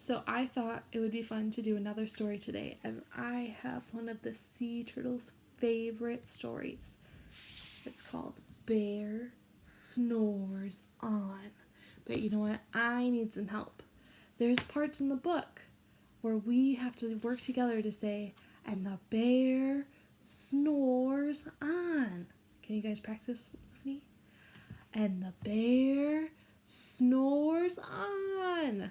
So I thought it would be fun to do another story today, and I have one of the sea turtle's favorite stories. It's called Bear Snores On. But you know what? I need some help. There's parts in the book where we have to work together to say, and the bear snores on. Can you guys practice with me? And the bear snores on.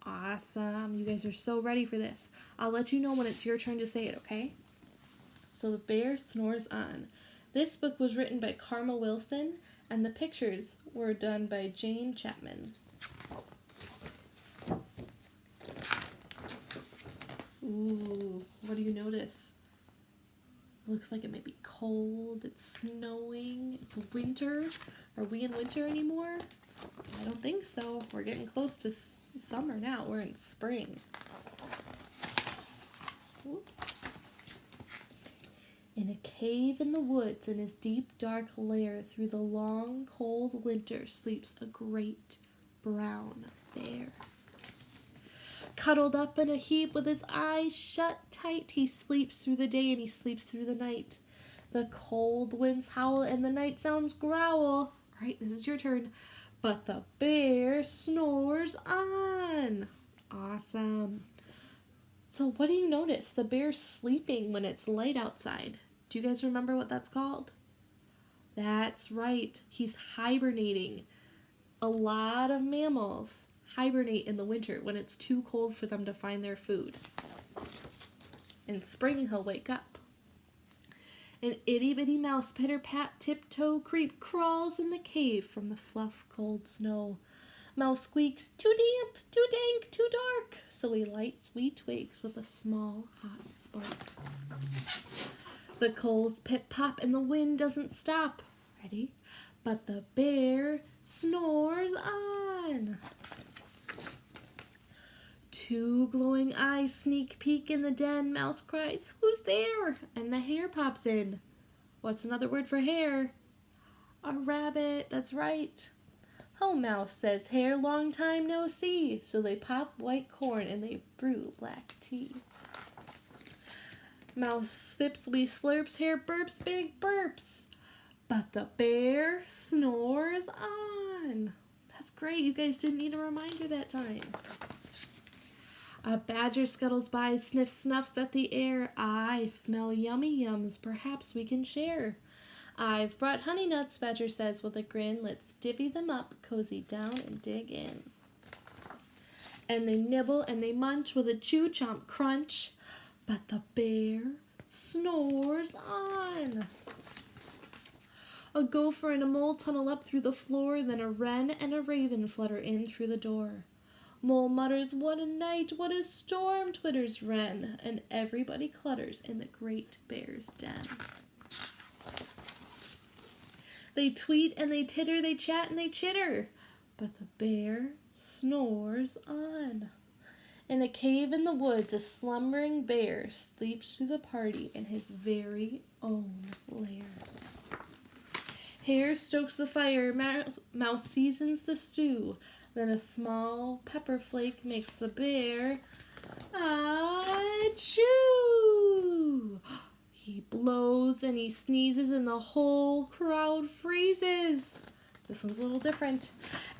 Awesome. You guys are so ready for this. I'll let you know when it's your turn to say it, okay? So the bear snores on. This book was written by Karma Wilson, and the pictures were done by Jane Chapman. Ooh, what do you notice? Looks like it might be cold, it's snowing, it's winter. Are we in winter anymore? I don't think so. We're getting close to summer now. We're in spring. Oops. In a cave in the woods, in his deep, dark lair, through the long, cold winter, sleeps a great brown bear. Cuddled up in a heap with his eyes shut tight, he sleeps through the day and he sleeps through the night. The cold winds howl and the night sounds growl. All right, this is your turn. But the bear snores on. Awesome. So what do you notice? The bear's sleeping when it's light outside. Do you guys remember what that's called? That's right. He's hibernating. A lot of mammals hibernate in the winter when it's too cold for them to find their food. In spring, he'll wake up. An itty-bitty mouse, pitter-pat, tiptoe, creep, crawls in the cave from the fluff, cold snow. Mouse squeaks, too damp, too dank, too dark, so he lights sweet twigs with a small, hot spark. The coals pip-pop and the wind doesn't stop. Ready? But the bear snores on. Two glowing eyes sneak peek in the den. Mouse cries, "Who's there?" And the hare pops in. What's another word for hare? A rabbit, that's right. "Oh, Mouse," says Hare, "long time no see." So they pop white corn and they brew black tea. Mouse sips wee slurps, Hare burps big burps. But the bear snores on. That's great. You guys didn't need a reminder that time. A badger scuttles by, sniffs, snuffs at the air. "I smell yummy yums, perhaps we can share." "I've brought honey nuts," Badger says with a grin. "Let's divvy them up, cozy down and dig in." And they nibble and they munch with a chew, chomp, crunch. But the bear snores on. A gopher and a mole tunnel up through the floor, then a wren and a raven flutter in through the door. Mole mutters, "What a night, what a storm," twitters wren, and everybody clutters in the great bear's den. They tweet and they titter, they chat and they chitter, but the bear snores on. In a cave in the woods, a slumbering bear sleeps through the party in his very own lair. Hare stokes the fire, Mouse seasons the stew, then a small pepper flake makes the bear achoo. He blows and he sneezes and the whole crowd freezes. This one's a little different.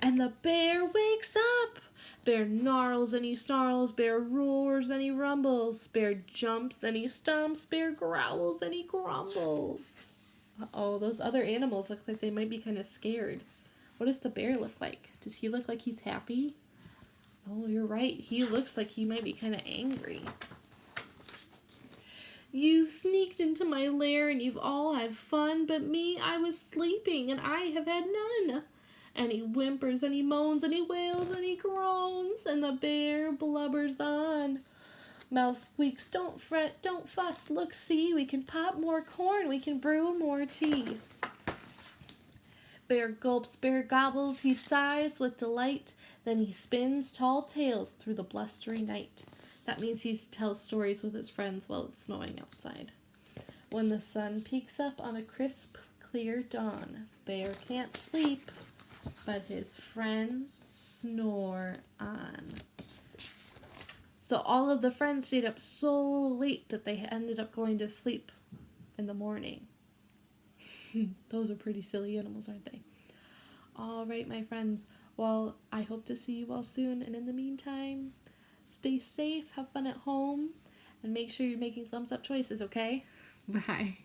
And the bear wakes up. Bear gnarls and he snarls. Bear roars and he rumbles. Bear jumps and he stomps. Bear growls and he grumbles. Uh-oh, those other animals look like they might be kind of scared. What does the bear look like? Does he look like he's happy? Oh, you're right. He looks like he might be kind of angry. "You've sneaked into my lair and you've all had fun, but me, I was sleeping and I have had none." And he whimpers and he moans and he wails and he groans, and the bear blubbers on. Mouse squeaks, "Don't fret, don't fuss, look, see, we can pop more corn, we can brew more tea." Bear gulps, bear gobbles, he sighs with delight, then he spins tall tales through the blustery night. That means he tells stories with his friends while it's snowing outside. When the sun peeks up on a crisp, clear dawn, Bear can't sleep, but his friends snore on. So all of the friends stayed up so late that they ended up going to sleep in the morning. Those are pretty silly animals, aren't they? All right, my friends. Well, I hope to see you all soon. And in the meantime, stay safe, have fun at home, and make sure you're making thumbs up choices, okay? Bye.